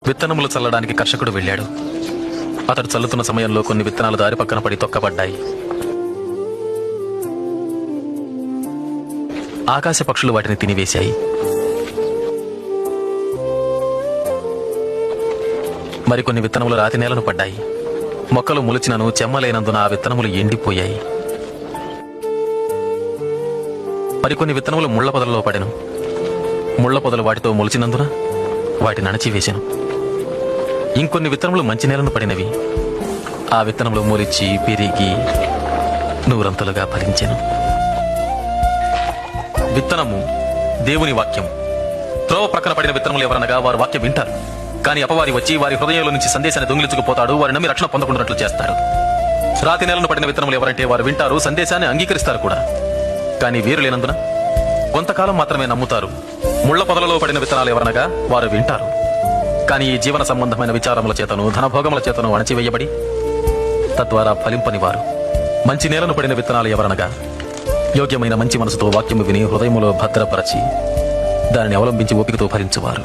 విత్తనములు చల్లడానికి కర్షకుడు వెళ్ళాడు. అతడు చల్లుతున్న సమయంలో కొన్ని విత్తనాలు దారి పక్కన పడి తొక్కబడ్డాయి. ఆకాశ పక్షులు వాటిని తినివేశాయి. మరికొన్ని విత్తనములు రాతి నేలను పడ్డాయి. మొక్కలు మొలిచినను చెమ్మలేనందున ఆ విత్తనములు ఎండిపోయాయి. మరికొన్ని విత్తనములు ముళ్ల పొదలలో పడెను. ముళ్ల పొదలు వాటితో మొలిచినందున వాటిని అణచివేశాను. ఇంకొన్ని విత్తనములు మంచి నేలను పడినవి. ఆ విత్తనములు మొలిచి పెరిగి నూరంతలుగా ఫలించెను. విత్తనము దేవుని వాక్యం. త్రోవ ప్రక్కన పడిన విత్తనములు ఎవరనగా వారు వాక్యం వింటారు, కానీ అపవాది వచ్చి వారి హృదయంలో నుంచి సందేశాన్ని దొంగిలించుకుపోతాడు. వారి నమ్మి రక్షణ పొందకుండాట్లు చేస్తాడు. రాతి నేలను పడిన విత్తనములు ఎవరంటే వారు వింటారు, సందేశాన్ని అంగీకరిస్తారు కూడా, కానీ వీరు లేనందున కొంతకాలం మాత్రమే నమ్ముతారు. ముళ్ల పొదలలో పడిన విత్తనాలు ఎవరనగా వారు వింటారు, కానీ ఈ జీవన సంబంధమైన విచారముల చేతను ధనభోగముల చేతను అణచివేయబడి తద్వారా ఫలింపని వారు. మంచి నేలను పడిన విత్తనాలు ఎవరనగా యోగ్యమైన మంచి మనసుతో వాక్యము విని హృదయములో భద్రపరచి దానిని అవలంబించి ఓపికతో ఫలించువారు.